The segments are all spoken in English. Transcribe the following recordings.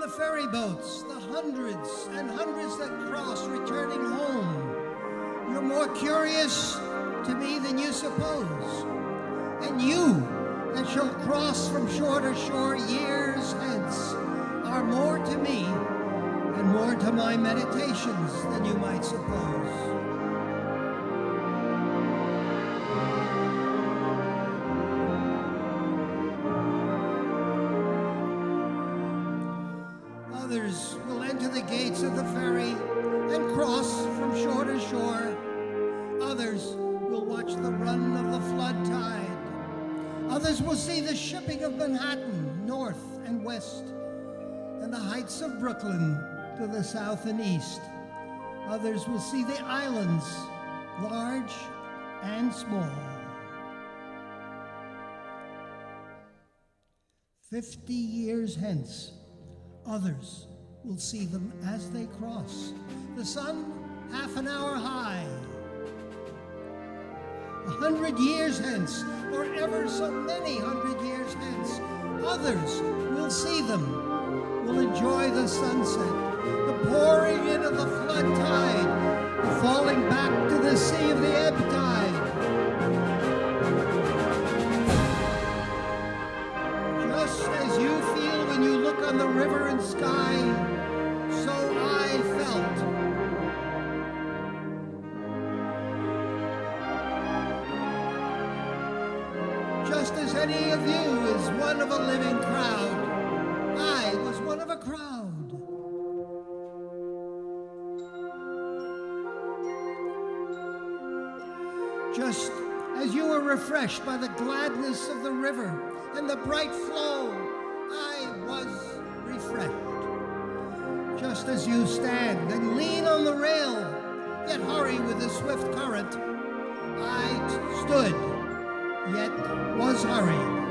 the ferry boats, the hundreds and hundreds that cross returning home. You're more curious to me than you suppose. And you that shall cross from shore to shore years hence are more to me and more to my meditations than you might suppose. Others will enter the gates of the ferry and cross from shore to shore. Others will watch the run of the flood tide. Others will see the shipping of Manhattan, north and west, and the heights of Brooklyn to the south and east. Others will see the islands, large and small. 50 years hence, others will see them as they cross, the sun half an hour high. 100 years hence, or ever so many 100 years hence, others will see them, will enjoy the sunset, the pouring in of the flood tide, the falling back to the sea of the ebb tide. Just as you feel when you look on the river and sky, so I felt. Just as any of you is one of a living crowd, I was one of a crowd. Just as you were refreshed by the gladness of the river and the bright flow, I was refreshed. Just as you stand and lean on the rail, yet hurry with the swift current, I stood, yet was hurried.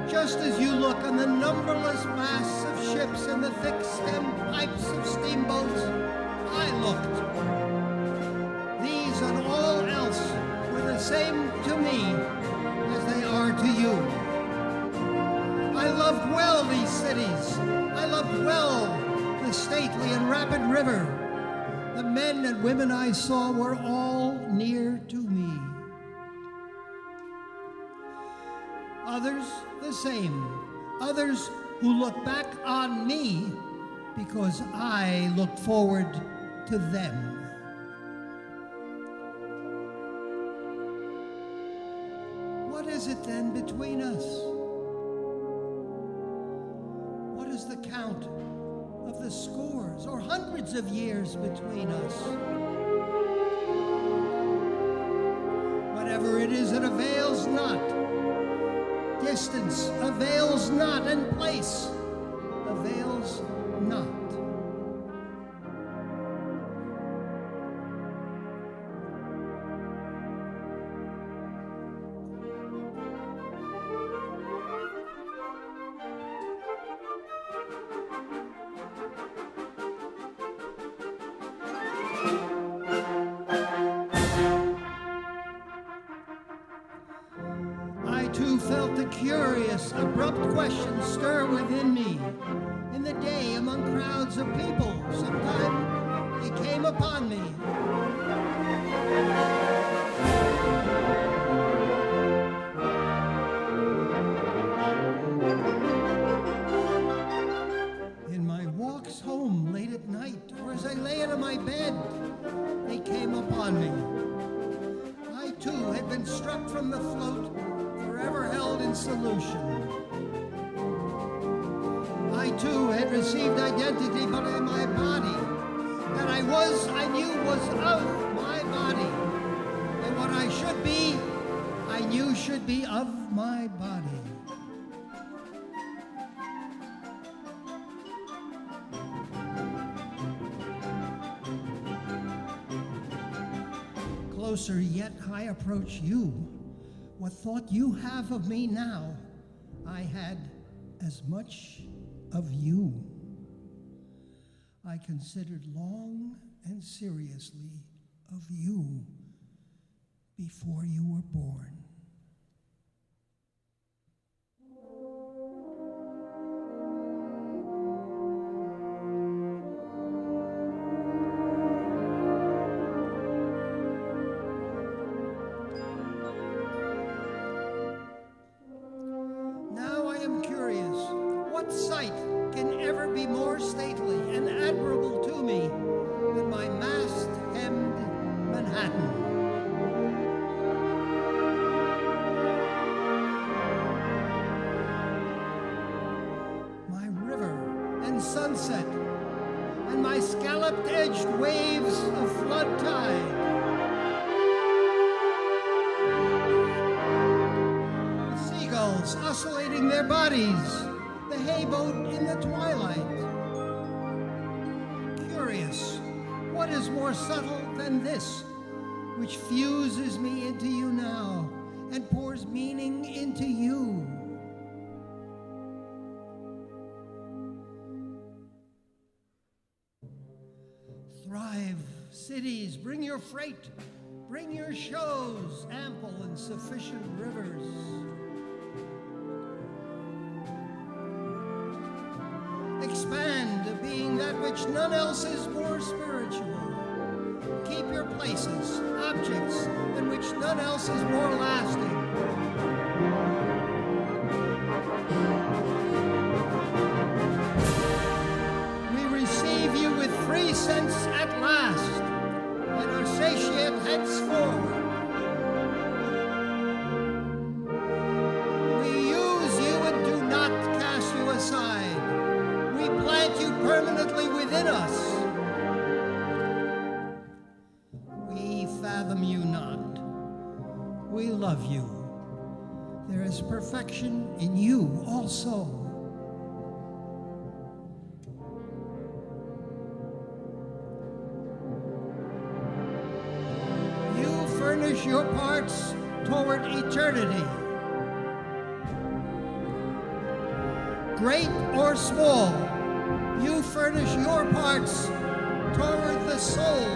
Just as you look on the numberless mass of ships and the thick-stemmed pipes of steamboats, I looked. These and all else were the same to me as they are to you. I loved well these cities. I loved well the stately and rapid river. The men and women I saw were all near to me. Others the same. Others who look back on me because I looked forward to them. What is it then between us? What is the count of the scores or hundreds of years between us? Whatever it is, it avails not. Distance avails not, and place avails not. Felt a curious, abrupt question stir within me. In the day, among crowds of people, sometime it came upon me. In my walks home late at night, or as I lay in my bed, they came upon me. I too had been struck from the float, forever held in solution. I too had received identity by my body. That I knew was of my body. And what I should be, I knew should be of my body. Closer yet I approach you. What thought you have of me now, I had as much of you. I considered long and seriously of you before you were born. What sight can ever be more stately and admirable to me than my mast-hemmed Manhattan? My river and sunset and my scalloped-edged waves of flood tide. The seagulls oscillating their bodies, the hayboat in the twilight. Curious, what is more subtle than this, which fuses me into you now and pours meaning into you? Thrive, cities, bring your freight, bring your shows, ample and sufficient rivers. Expand, being that which none else is more spiritual. Keep your places, objects, than which none else is more lasting. We receive you with free sense at last, and are satiate henceforward. We use you and do not cast you aside. We plant you permanently within us. We fathom you not. We love you. There is perfection in you also. You furnish your parts toward eternity. Great or small, you furnish your parts toward the soul.